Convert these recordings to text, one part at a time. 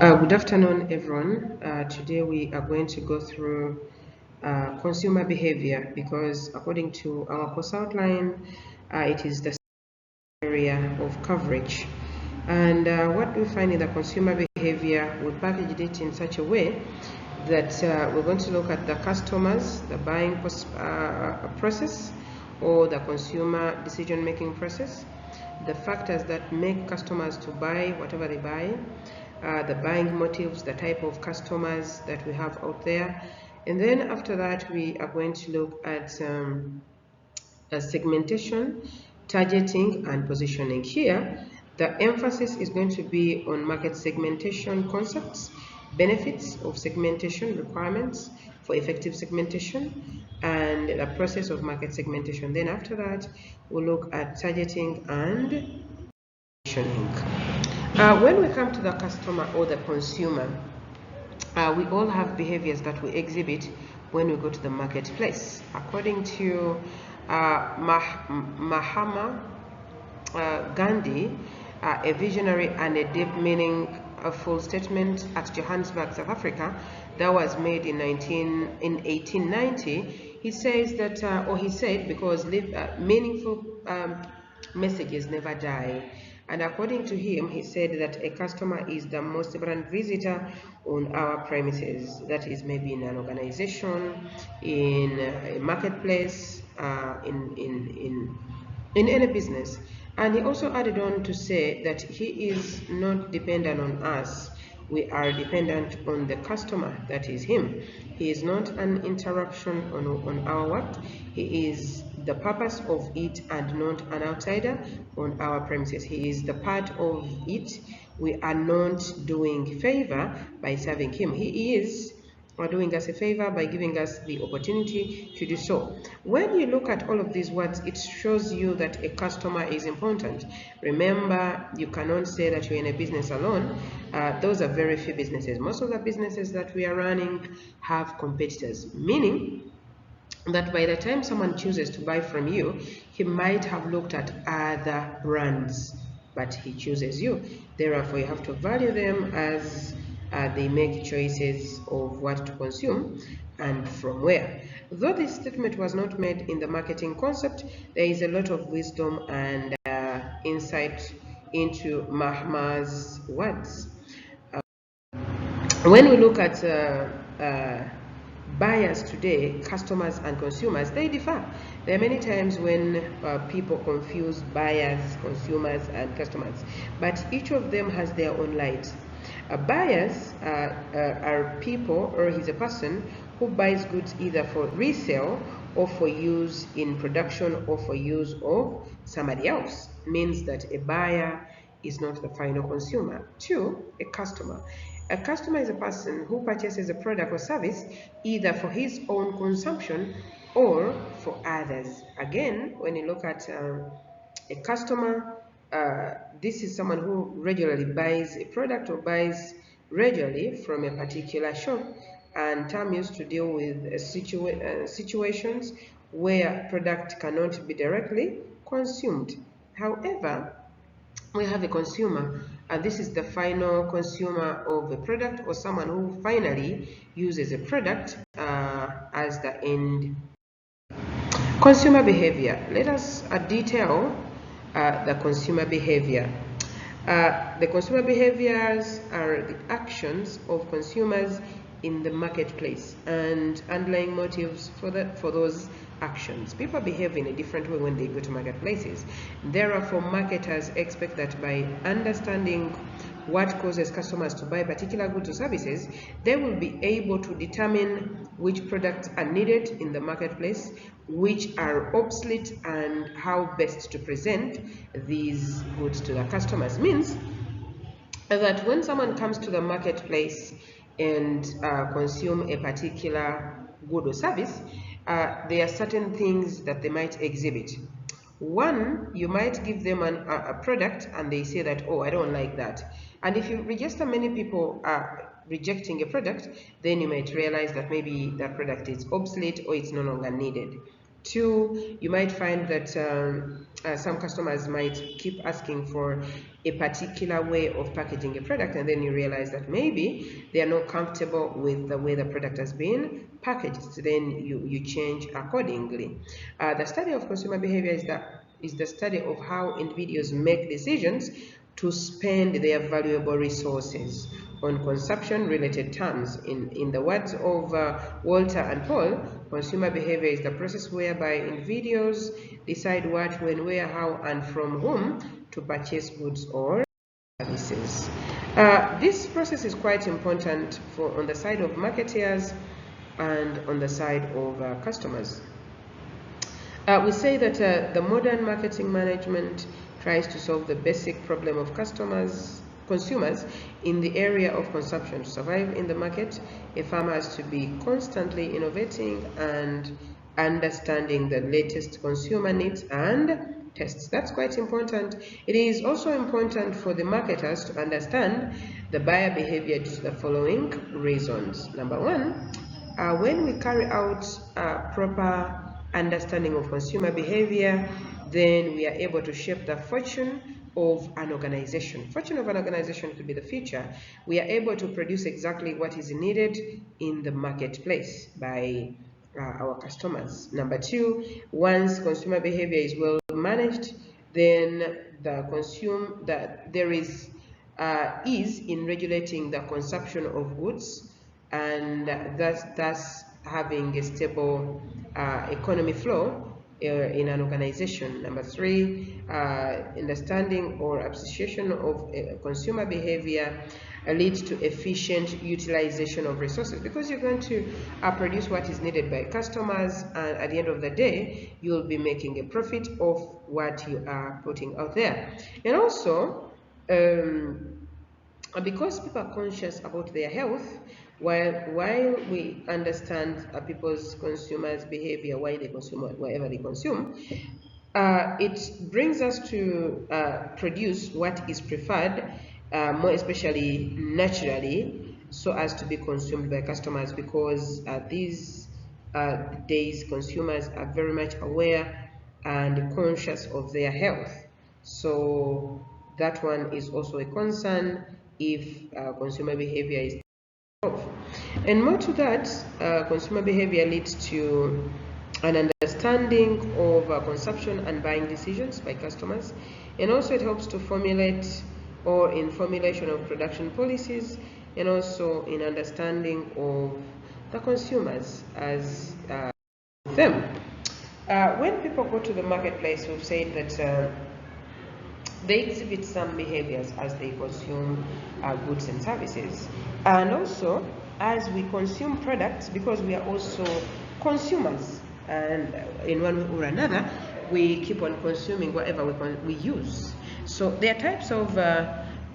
Good afternoon, everyone. Today we are going to go through consumer behavior because according to our course outline, it is the area of coverage. And what we find in the consumer behavior, we packaged it in such a way that we're going to look at the customers, the buying process, or the consumer decision-making process, the factors that make customers to buy whatever they buy, the buying motives, the type of customers that we have out there. And then after that, we are going to look at segmentation, targeting, and positioning. Here, the emphasis is going to be on market segmentation concepts, benefits of segmentation, requirements for effective segmentation, and the process of market segmentation. Then after that, we'll look at targeting and positioning. When we come to the customer or the consumer, we all have behaviors that we exhibit when we go to the marketplace. According to Mahatma Gandhi, a visionary and a deep meaningful statement at Johannesburg, South Africa, that was made in 1890. He says that, or he said, because meaningful messages never die. And according to him, he said that a customer is the most important visitor on our premises. That is maybe in an organization, in a marketplace, in any business. And he also added on to say that he is not dependent on us. We are dependent on the customer, that is him. He is not an interruption on our work. He is the purpose of it and not an outsider on our premises. He is the part of it. We are not doing favor by serving him. He is doing us a favor by giving us the opportunity to do so. When you look at all of these words, it shows you that a customer is important. Remember, you cannot say that you're in a business alone. Those are very few businesses. Most of the businesses that we are running have competitors, meaning that by the time someone chooses to buy from you, he might have looked at other brands, but he chooses you. Therefore, you have to value them as they make choices of what to consume and from where. Though this statement was not made in the marketing concept, there is a lot of wisdom and insight into Mahatma's words. When we look at buyers today, customers and consumers, they differ. There are many times when people confuse buyers, consumers, and customers, but each of them has their own light. Buyers are people, or he's a person who buys goods either for resale or for use in production or for use of somebody else. Means that a buyer is not the final consumer. Two, a customer. A customer is a person who purchases a product or service either for his own consumption or for others. Again, when you look at a customer, this is someone who regularly buys a product or buys regularly from a particular shop, and term used to deal with situations where product cannot be directly consumed. However, we have a consumer, and this is the final consumer of a product or someone who finally uses a product as the end. Consumer behavior. Let us detail the consumer behavior. The consumer behaviors are the actions of consumers in the marketplace and underlying motives for those actions. People behave in a different way when they go to marketplaces. Therefore, marketers expect that by understanding what causes customers to buy particular goods or services, they will be able to determine which products are needed in the marketplace, which are obsolete, and how best to present these goods to the customers. Means that when someone comes to the marketplace and consume a particular good or service, there are certain things that they might exhibit. One, you might give them a product and they say that, oh, I don't like that. And if you register many people are rejecting a product, then you might realize that maybe that product is obsolete or it's no longer needed. Two, you might find that some customers might keep asking for a particular way of packaging a product, and then you realize that maybe they are not comfortable with the way the product has been packaged. So then you change accordingly. The study of consumer behavior is the study of how individuals make decisions to spend their valuable resources on consumption-related terms. In the words of Walter and Paul, consumer behavior is the process whereby individuals decide what, when, where, how, and from whom to purchase goods or services. This process is quite important on the side of marketers and on the side of customers. We say that the modern marketing management tries to solve the basic problem of consumers in the area of consumption. To survive in the market, a farmer has to be constantly innovating and understanding the latest consumer needs and tastes. That's quite important. It is also important for the marketers to understand the buyer behavior due to the following reasons. Number one, when we carry out proper understanding of consumer behavior, then we are able to shape the fortune of an organization. Fortune of an organization could be the future. We are able to produce exactly what is needed in the marketplace by our customers. Number two, once consumer behavior is well managed, then there is ease in regulating the consumption of goods, and thus having a stable economy flow in an organization. Number three, understanding or appreciation of consumer behavior leads to efficient utilization of resources, because you're going to produce what is needed by customers, and at the end of the day, you'll be making a profit of what you are putting out there. And also, because people are conscious about their health, while we understand consumers' behavior, why they consume whatever they consume, it brings us to produce what is preferred, more especially naturally, so as to be consumed by customers, because these days consumers are very much aware and conscious of their health. So that one is also a concern if consumer behavior is off. And more to that, consumer behavior leads to an understanding of consumption and buying decisions by customers, and also it helps to formulate or in formulation of production policies, and also in understanding of the consumers as them. When people go to the marketplace, we've said that they exhibit some behaviors as they consume goods and services. And also, as we consume products, because we are also consumers, and in one way or another, we keep on consuming whatever we use. So there are types of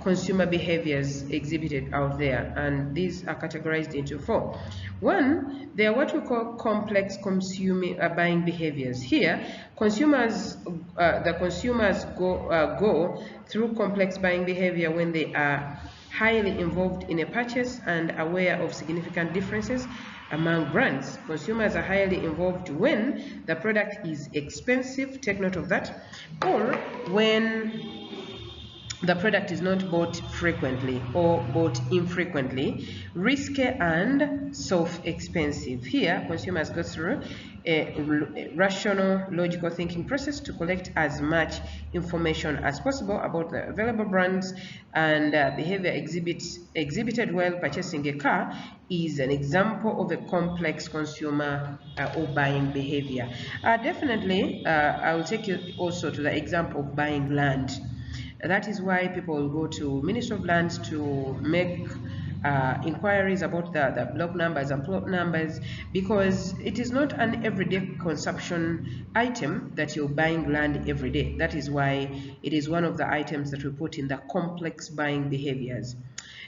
consumer behaviors exhibited out there, and these are categorized into four. One, they are what we call complex buying behaviors. Here, the consumers go through complex buying behavior when they are highly involved in a purchase and aware of significant differences among brands. Consumers are highly involved when the product is expensive, take note of that, or when the product is not bought frequently or bought infrequently, risky and self-expensive. Here, consumers go through a rational, logical thinking process to collect as much information as possible about the available brands, and behavior exhibited while purchasing a car is an example of a complex consumer or buying behavior. Definitely, I will take you also to the example of buying land. That is why people go to Ministry of Lands to make inquiries about the block numbers and plot numbers, because it is not an everyday consumption item that you're buying land every day. That is why it is one of the items that we put in the complex buying behaviors.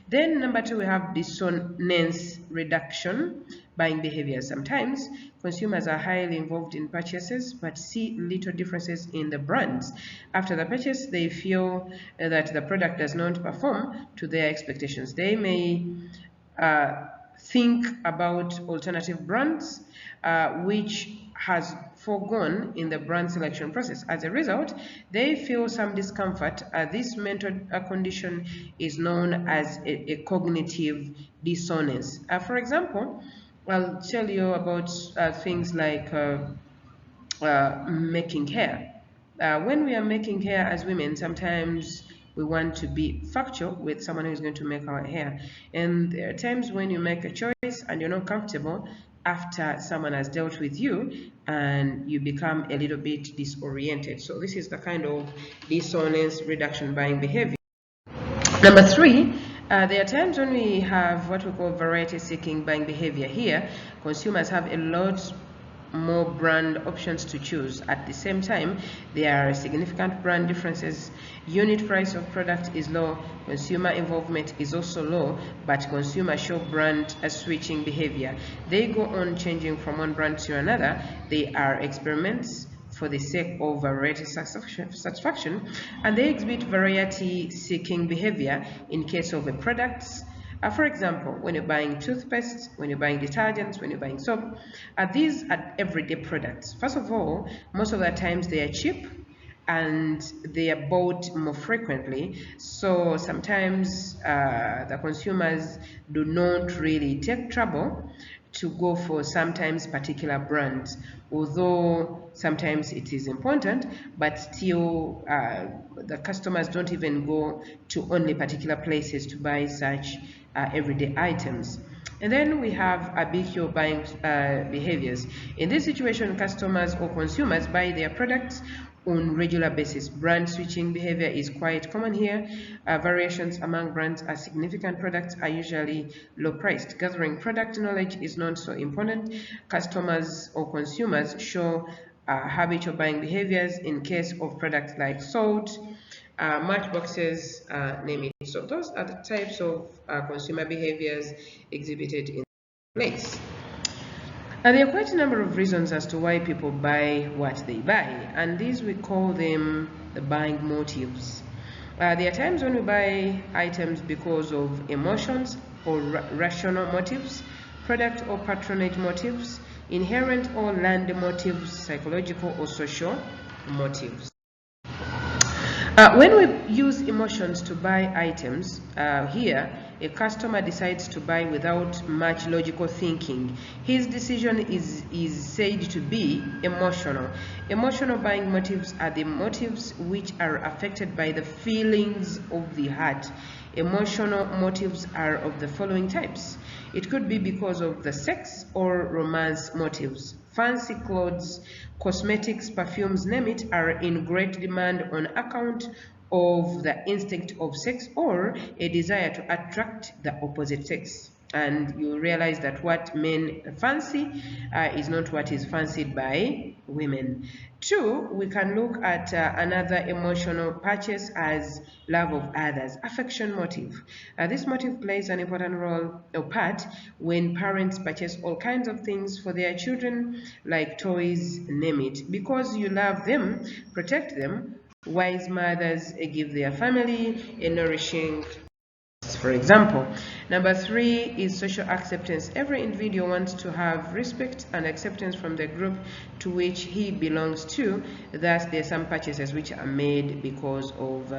Then number two, we have dissonance reduction buying behavior. Sometimes consumers are highly involved in purchases but see little differences in the brands. After the purchase, they feel that the product does not perform to their expectations. They may think about alternative brands, which has foregone in the brand selection process. As a result, they feel some discomfort. This mental condition is known as a cognitive dissonance. For example, I'll tell you about things like making hair. When we are making hair as women, sometimes we want to be factual with someone who is going to make our hair. And there are times when you make a choice and you're not comfortable after someone has dealt with you, and you become a little bit disoriented. So this is the kind of dissonance reduction buying behavior. Number 3, there are times when we have what we call variety-seeking buying behavior. Here, consumers have a lot more brand options to choose. At the same time, there are significant brand differences. Unit price of product is low, consumer involvement is also low, but consumers show brand switching behavior. They go on changing from one brand to another. They are experiments for the sake of variety satisfaction, and they exhibit variety-seeking behavior in case of a product. For example, when you're buying toothpaste, when you're buying detergents, when you're buying soap, these are everyday products. First of all, most of the times they are cheap and they are bought more frequently. So sometimes the consumers do not really take trouble to go for sometimes particular brands, although sometimes it is important, but still the customers don't even go to only particular places to buy such everyday items. And then we have habitual buying behaviors. In this situation, customers or consumers buy their products on regular basis. Brand switching behavior is quite common here. Variations among brands are significant. Products are usually low priced. Gathering product knowledge is not so important. Customers or consumers show habitual buying behaviors in case of products like salt, matchboxes, name it. So those are the types of consumer behaviors exhibited in place. And there are quite a number of reasons as to why people buy what they buy, and these we call them the buying motives. There are times when we buy items because of emotions or rational motives, product or patronage motives, inherent or learned motives, psychological or social motives. When we use emotions to buy items, here a customer decides to buy without much logical thinking. His decision is said to be emotional. Emotional buying motives are the motives which are affected by the feelings of the heart. Emotional motives are of the following types. It could be because of the sex or romance motives. Fancy clothes, cosmetics, perfumes, name it, are in great demand on account of the instinct of sex or a desire to attract the opposite sex. And you realize that what men fancy is not what is fancied by women. 2, we can look at another emotional purchase as love of others, affection motive. This motive plays an important role or part when parents purchase all kinds of things for their children, like toys, name it, because you love them, protect them. Wise mothers give their family a nourishing, for example. Number 3 is social acceptance. Every individual wants to have respect and acceptance from the group to which he belongs to. Thus, there are some purchases which are made because of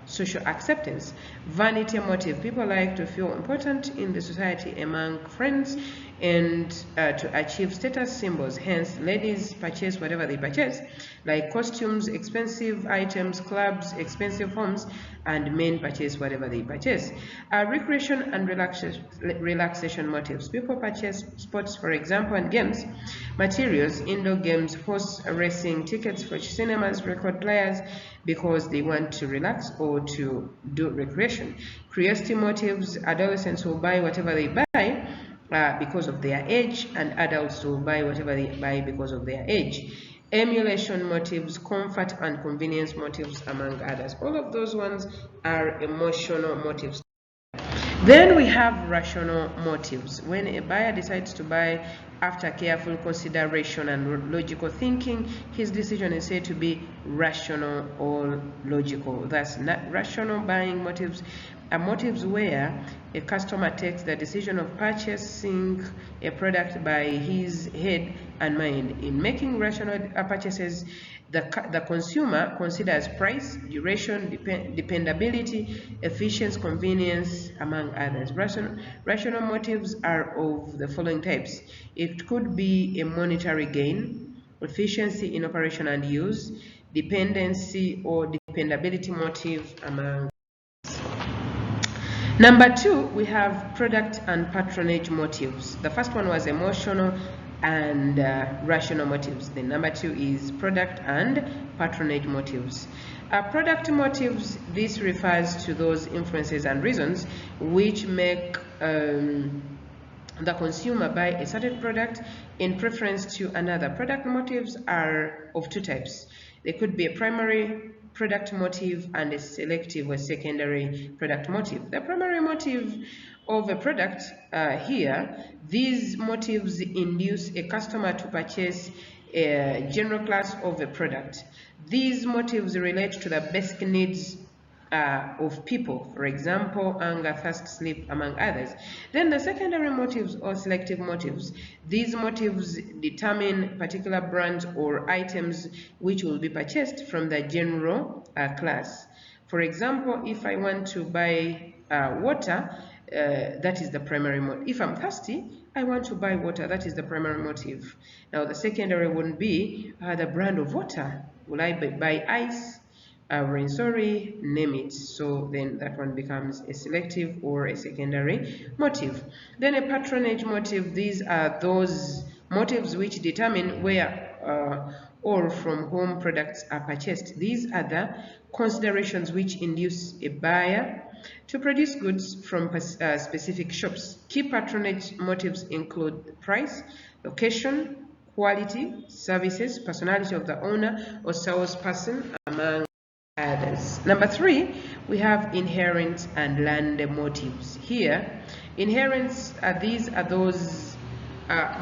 social acceptance. Vanity motive. People like to feel important in the society among friends and to achieve status symbols. Hence, ladies purchase whatever they purchase, like costumes, expensive items, clubs, expensive homes, and men purchase whatever they purchase. Recreation and relaxation motives. People purchase sports, for example, and games, materials, indoor games, horse racing, tickets for cinemas, record players, because they want to relax or to do recreation. Curiosity motives. Adolescents will buy whatever they buy because of their age, and adults will buy whatever they buy because of their age. Emulation motives, comfort and convenience motives, among others. All of those ones are emotional motives. Then we have rational motives. When a buyer decides to buy After careful consideration and logical thinking, his decision is said to be rational or logical. Thus, rational buying motives are motives where a customer takes the decision of purchasing a product by his head and mind. In making rational purchases, the consumer considers price, duration, dependability, efficiency, convenience, among others. Rational motives are of the following types. It could be a monetary gain, efficiency in operation and use, dependency or dependability motive, among others. Number 2, we have product and patronage motives. The first one was emotional and rational motives. The number 2 is product and patronage motives. Product motives, this refers to those influences and reasons which make the consumer buy a certain product in preference to another. Product motives are of two types. They could be a primary product motive and a selective or secondary product motive. The primary motive of a product here, these motives induce a customer to purchase a general class of a product. These motives relate to the basic needs of people, for example, hunger, thirst, sleep, among others. Then the secondary motives or selective motives. These motives determine particular brands or items which will be purchased from the general class. For example, if I want to buy water, that is the primary motive. If I'm thirsty, I want to buy water, that is the primary motive. Now the secondary wouldn't be the brand of water. Will I buy ice? Sorry, name it. So then that one becomes a selective or a secondary motive. Then a patronage motive, these are those motives which determine where or from whom products are purchased. These are the considerations which induce a buyer to produce goods from specific shops. Key patronage motives include price, location, quality, services, personality of the owner or salesperson, among others. Number 3, we have inherent and learned motives. Here, inherent, these are those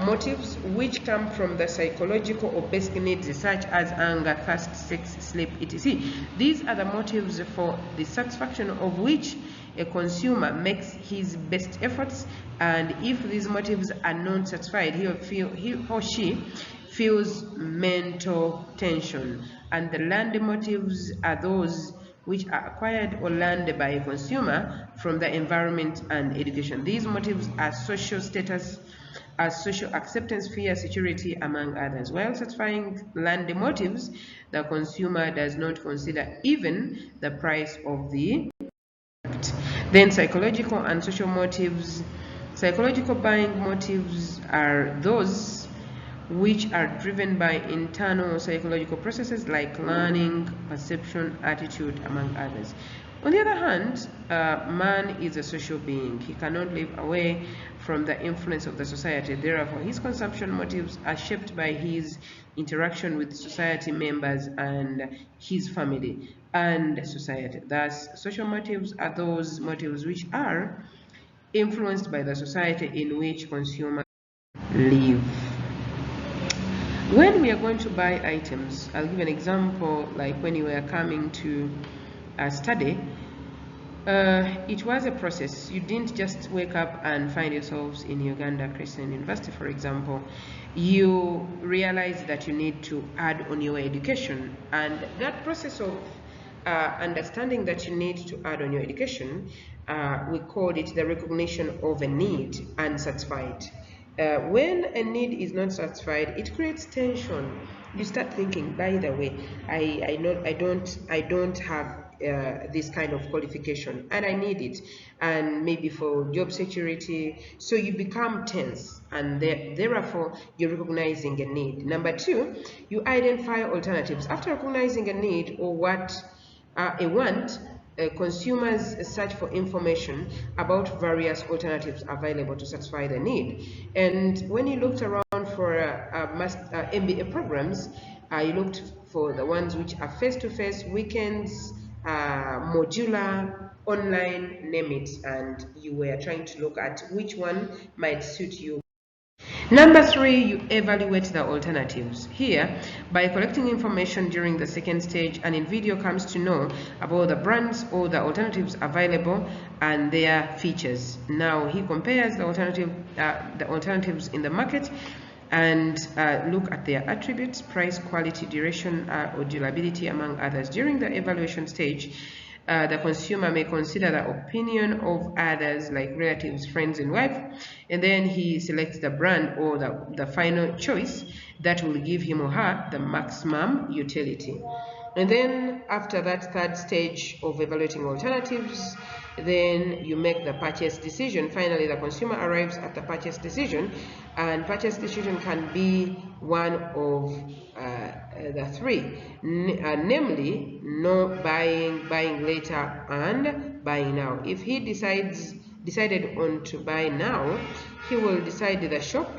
motives which come from the psychological or basic needs such as hunger, thirst, sex, sleep, etc. These are the motives for the satisfaction of which a consumer makes his best efforts, and if these motives are not satisfied, he or she feels mental tension. And the learned motives are those which are acquired or learned by a consumer from the environment and education. These motives are social status, social acceptance, fear, security, among others. While satisfying learned motives, the consumer does not consider even the price of the product. Then psychological and social motives. Psychological buying motives are those which are driven by internal psychological processes like learning, perception, attitude, among others. On the other hand, man is a social being. He cannot live away from the influence of the society. Therefore, his consumption motives are shaped by his interaction with society members and his family and society. Thus, social motives are those motives which are influenced by the society in which consumers live. When we are going to buy items, I'll give an example, like when you were coming to study, it was a process. You didn't just wake up and find yourselves in Uganda Christian University, for example. You realize that you need to add on your education, and that process of understanding that you need to add on your education, we called it the recognition of a need unsatisfied. When a need is not satisfied, it creates tension. You start thinking, by the way, I don't have this kind of qualification and I need it, and maybe for job security, so you become tense, and therefore you're recognizing a need. Number 2, you identify alternatives. After recognizing a need or what a want, consumers search for information about various alternatives available to satisfy the need. And when you looked around for MBA programs, you looked for the ones which are face-to-face, weekends, modular, online, name it, and you were trying to look at which one might suit you. Number 3, you evaluate the alternatives. Here, by collecting information during the second stage, an individual comes to know about the brands or the alternatives available and their features. Now, he compares the alternatives in the market and look at their attributes, price, quality, duration, or durability, among others. During the evaluation stage, the consumer may consider the opinion of others like relatives, friends, and wife, and then he selects the brand or the final choice that will give him or her the maximum utility. And then after that third stage of evaluating alternatives, then you make the purchase decision. Finally, the consumer arrives at the purchase decision, and purchase decision can be one of the 3, namely no buying, buying later, and buying now. If he decided on to buy now, he will decide the shop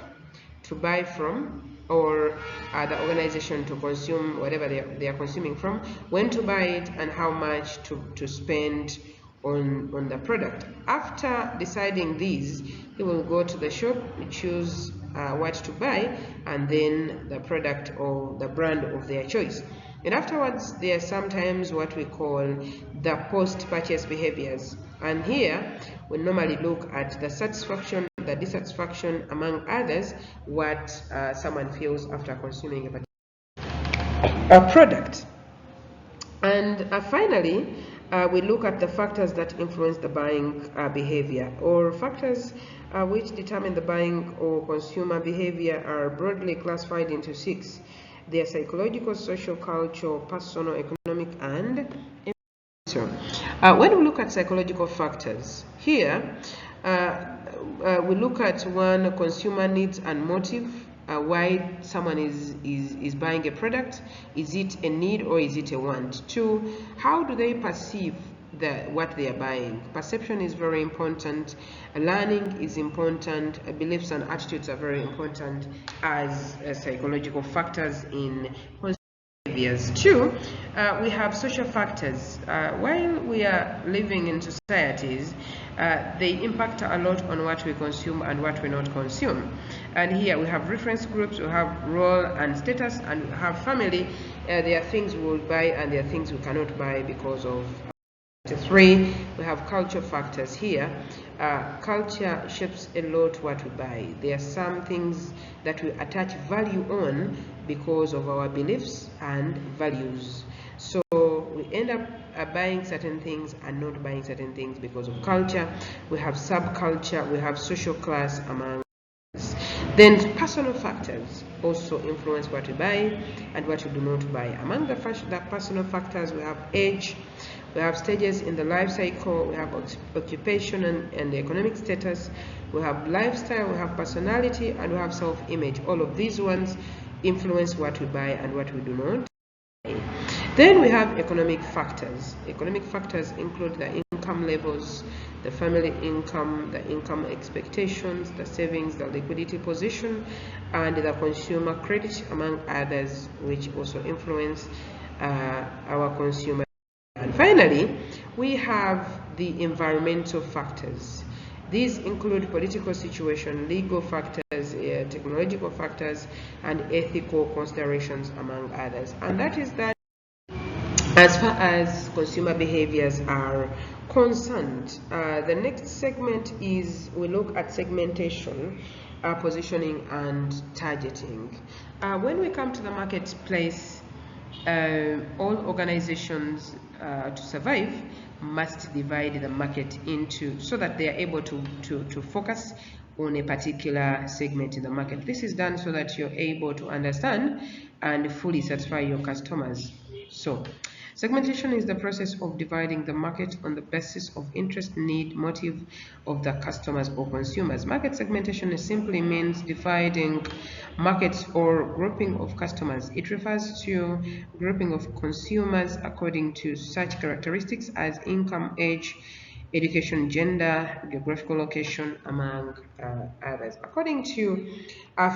to buy from, or the organization to consume whatever they are consuming from, when to buy it, and how much to spend on the product. After deciding these, he will go to the shop, choose what to buy, and then the product or the brand of their choice. And afterwards, there are sometimes what we call the post-purchase behaviors. And here, we normally look at the satisfaction, the dissatisfaction, among others, what someone feels after consuming a product. And finally, we look at the factors that influence the buying behavior, or factors which determine the buying or consumer behavior are broadly classified into 6. They are psychological, social, cultural, personal, economic, and when we look at psychological factors, here we look at 1, consumer needs and motive. Why someone is buying a product. Is it a need or is it a want? 2, how do they perceive what they are buying? Perception is very important. Learning is important. Beliefs and attitudes are very important as psychological factors in behaviors. 2, we have social factors. While we are living in societies, they impact a lot on what we consume and what we not consume. And here we have reference groups, we have role and status, and we have family. There are things we will buy and there are things we cannot buy because of 3, we have culture factors here. Culture shapes a lot what we buy. There are some things that we attach value on because of our beliefs and values. So we end up buying certain things and not buying certain things because of culture. We have subculture, we have social class, among others. Then personal factors also influence what we buy and what we do not buy. Among the personal factors, we have age, we have stages in the life cycle, we have occupation and economic status, we have lifestyle, we have personality, and we have self-image. All of these ones influence what we buy and what we do not buy. Then we have economic factors. Economic factors include the income levels, the family income, the income expectations, the savings, the liquidity position, and the consumer credit, among others, which also influence our consumer. And finally, we have the environmental factors. These include political situation, legal factors, technological factors, and ethical considerations, among others. And that is that as far as consumer behaviors are concerned. The next segment is we look at segmentation, positioning, and targeting. When we come to the marketplace, all organizations to survive must divide the market into so that they are able to focus on a particular segment in the market. This is done so that you're able to understand and fully satisfy your customers. So segmentation is the process of dividing the market on the basis of interest, need, motive of the customers or consumers. Market segmentation simply means dividing markets or grouping of customers. It refers to grouping of consumers according to such characteristics as income, age, education, gender, geographical location, among others. According to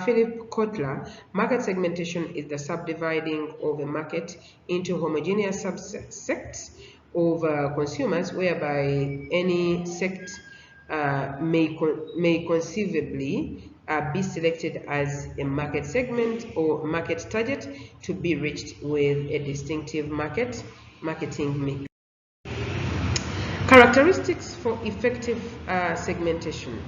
Philip Kotler, market segmentation is the subdividing of a market into homogeneous subsets of consumers, whereby any sect may conceivably be selected as a market segment or market target to be reached with a distinctive marketing mix. Characteristics for effective segmentation.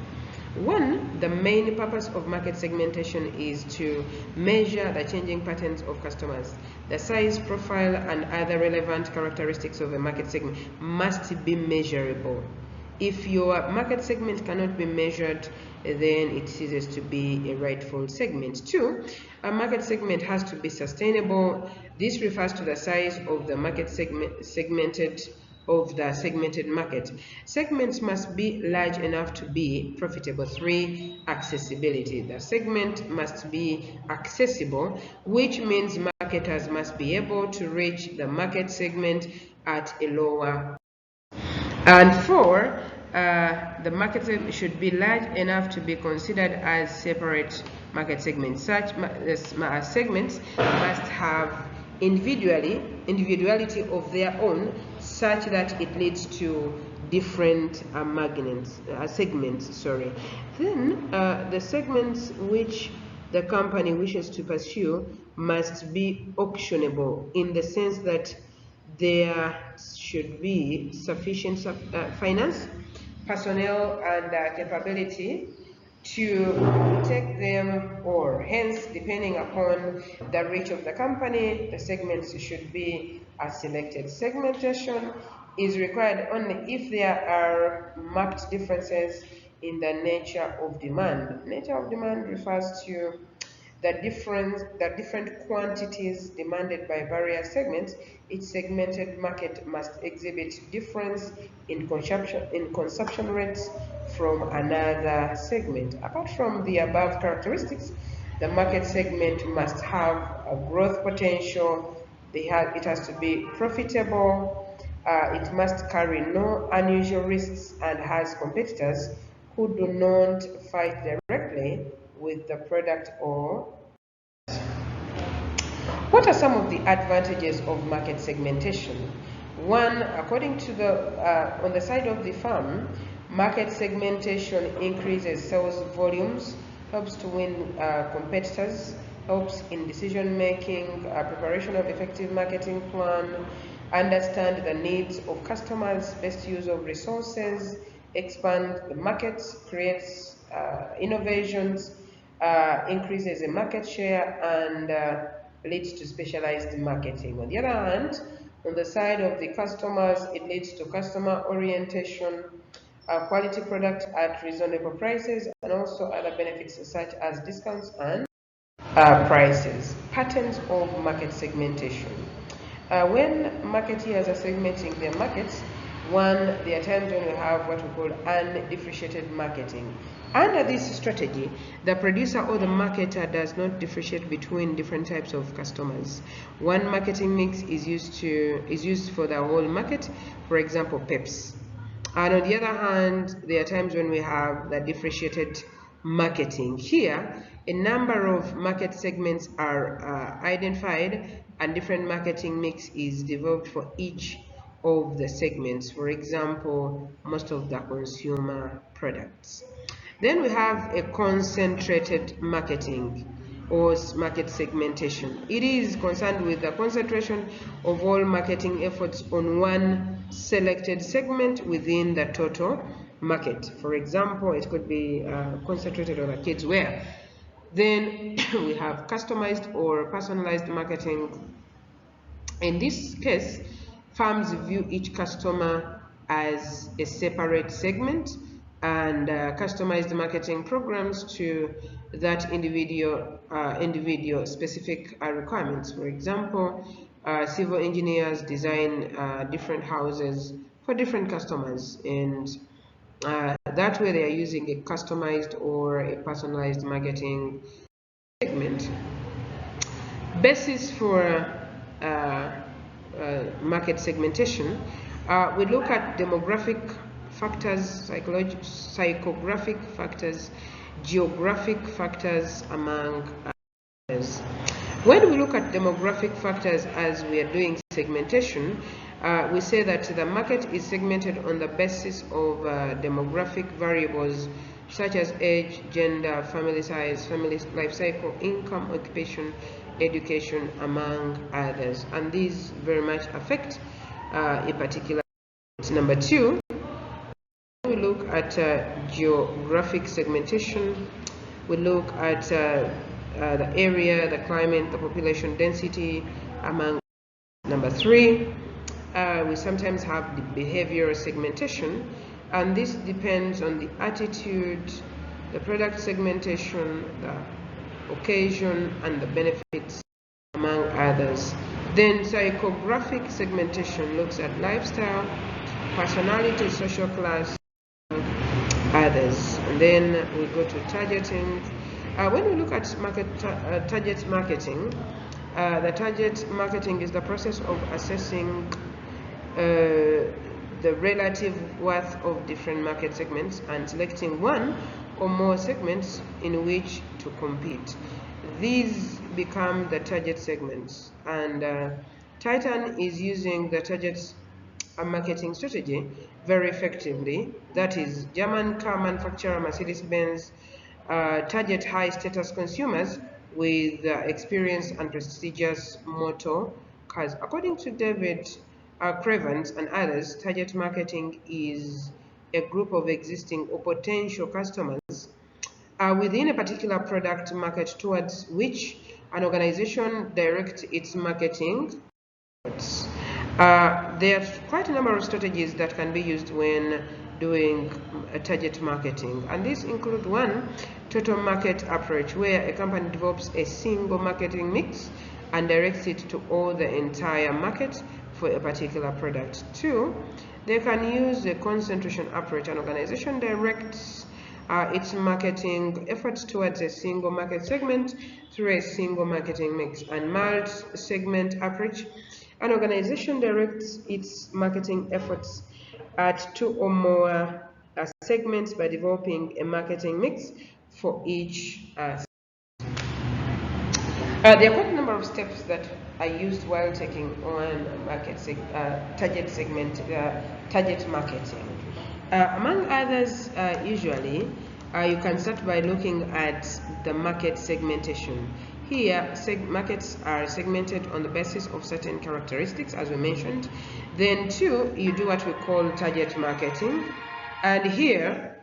One, the main purpose of market segmentation is to measure the changing patterns of customers. The size, profile, and other relevant characteristics of a market segment must be measurable. If your market segment cannot be measured, then it ceases to be a rightful segment. Two, a market segment has to be sustainable. This refers to the size of the market segmented market. Segments must be large enough to be profitable. Three, accessibility. The segment must be accessible, which means marketers must be able to reach the market segment at a lower. And four, the market segment should be large enough to be considered as separate market segments. Such segments must have individuality of their own, such that it leads to different segments. Then the segments which the company wishes to pursue must be auctionable, in the sense that there should be sufficient finance, personnel, and capability to take them, or hence, depending upon the reach of the company, the segments should be selected. Segmentation is required only if there are marked differences in the nature of demand. Nature of demand refers to the different quantities demanded by various segments. Each segmented market must exhibit difference in consumption rates from another segment. Apart from the above characteristics, the market segment must have a growth potential. It has to be profitable. It must carry no unusual risks and has competitors who do not fight directly with the product. Or what are some of the advantages of market segmentation? One, according to the on the side of the firm, market segmentation increases sales volumes, helps to win competitors, helps in decision making, preparation of effective marketing plan, understand the needs of customers, best use of resources, expand the markets, creates innovations, increases in market share, and leads to specialized marketing. On the other hand, on the side of the customers, it leads to customer orientation, quality product at reasonable prices, and also other benefits such as discounts and prices. Patterns of market segmentation. When marketeers are segmenting their markets, one, there are times when we have what we call undifferentiated marketing. Under this strategy, the producer or the marketer does not differentiate between different types of customers. One marketing mix is used for the whole market, for example, Pepsi. And on the other hand, there are times when we have the differentiated marketing. Here, a number of market segments are identified, and different marketing mix is developed for each of the segments. For example, most of the consumer products. Then we have a concentrated marketing or market segmentation. It is concerned with the concentration of all marketing efforts on one selected segment within the total market. For example, it could be concentrated on a kids wear. Then we have customized or personalized marketing. In this case, firms view each customer as a separate segment and customized marketing programs to that individual specific requirements. For example, civil engineers design different houses for different customers, and that way they are using a customized or a personalized marketing segment. Basis for market segmentation, we look at demographic factors, psychographic factors, geographic factors, among others. When we look at demographic factors as we are doing segmentation, we say that the market is segmented on the basis of demographic variables such as age, gender, family size, family life cycle, income, occupation, education, among others. And these very much affect a particular. Number 2, we look at geographic segmentation. We look at the area, the climate, the population density, among. Number 3, we sometimes have the behavioral segmentation, and this depends on the attitude, the product segmentation, the occasion, and the benefits, among others. Then psychographic segmentation looks at lifestyle, personality, social class, others. And then we go to targeting. When we look at target marketing, the target marketing is the process of assessing the relative worth of different market segments and selecting one or more segments in which to compete. These become the target segments, and Titan is using the target marketing strategy very effectively. That is, German car manufacturer Mercedes-Benz target high status consumers with experience and prestigious motor cars. According to David Cravens and others, target marketing is a group of existing or potential customers within a particular product market towards which an organization directs its marketing efforts. There are quite a number of strategies that can be used when doing target marketing, and these include: 1, total market approach, where a company develops a single marketing mix and directs it to all the entire market for a particular product. 2, they can use the concentration approach. An organization directs its marketing efforts towards a single market segment through a single marketing mix. And multi-segment approach, an organization directs its marketing efforts at 2 or more segments by developing a marketing mix for each. There are quite a number of steps that are used while taking on target marketing. Among others, usually, you can start by looking at the market segmentation. Here, markets are segmented on the basis of certain characteristics, as we mentioned. Then 2, you do what we call target marketing. And here,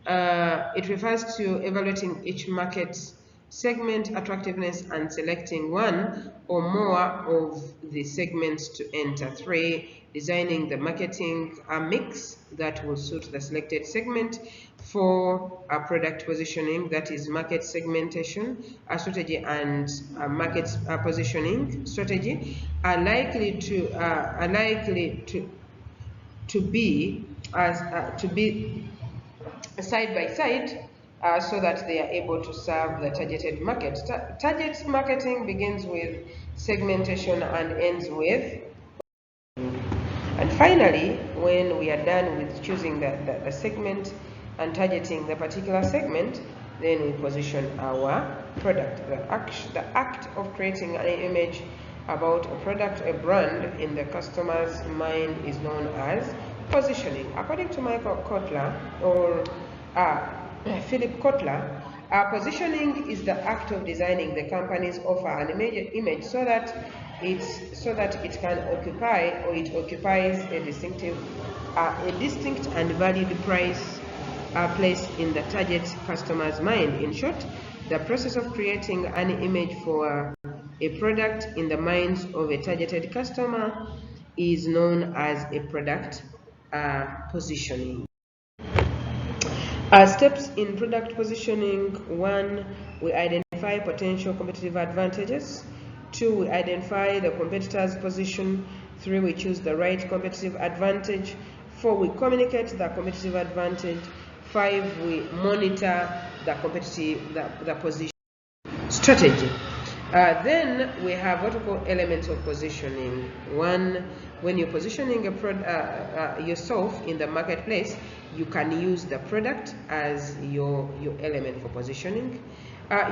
it refers to evaluating each market's segment attractiveness and selecting one or more of the segments to enter. 3, designing the marketing mix that will suit the selected segment. 4, product positioning, that is market segmentation strategy and market positioning strategy are likely to be side by side, so that they are able to serve the targeted market. Target marketing begins with segmentation and ends with. And finally, when we are done with choosing the segment and targeting the particular segment, then we position our product. The act of creating an image about a product, a brand, in the customer's mind is known as positioning. According to Michael Kotler or Philip Kotler, positioning is the act of designing the company's offer and image so that it can occupy, or it occupies, a distinct and valued place in the target customer's mind. In short, the process of creating an image for a product in the minds of a targeted customer is known as a product positioning. Steps in product positioning: 1, we identify potential competitive advantages. 2, we identify the competitor's position. 3, we choose the right competitive advantage. 4, we communicate the competitive advantage. 5, we monitor the position strategy. Then we have what we call elements of positioning. 1, when you're positioning yourself in the marketplace, you can use the product as your element for positioning.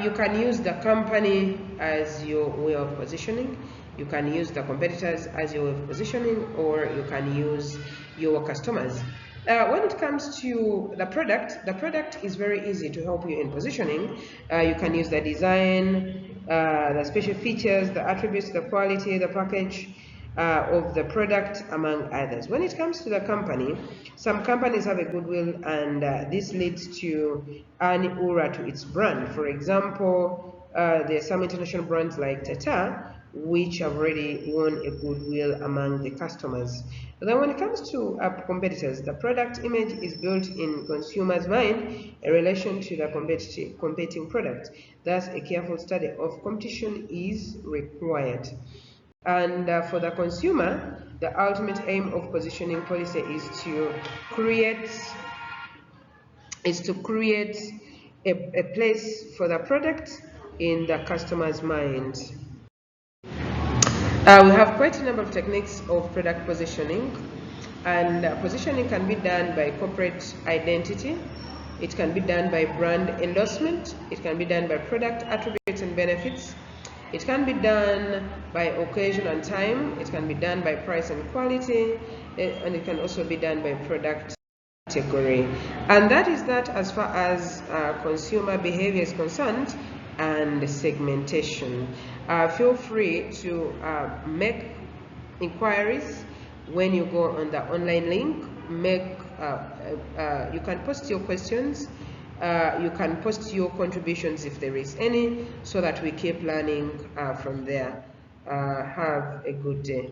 You can use the company as your way of positioning. You can use the competitors as your positioning, or you can use your customers. When it comes to the product is very easy to help you in positioning. You can use the design, the special features, the attributes, the quality, the package of the product, among others. When it comes to the company, some companies have a goodwill, and this leads to an aura to its brand. For example, there are some international brands like Tata, which have already won a goodwill among the customers. But then when it comes to competitors, the product image is built in consumers' mind in relation to the competing product. Thus, a careful study of competition is required. And for the consumer, the ultimate aim of positioning policy is to create a place for the product in the customer's mind. We have quite a number of techniques of product positioning, and positioning can be done by corporate identity, it can be done by brand endorsement, it can be done by product attributes and benefits, it can be done by occasion and time, it can be done by price and quality, and it can also be done by product category. And that is that as far as consumer behavior is concerned and segmentation. Feel free to make inquiries when you go on the online link. You can post your questions, you can post your contributions if there is any, so that we keep learning from there. Have a good day.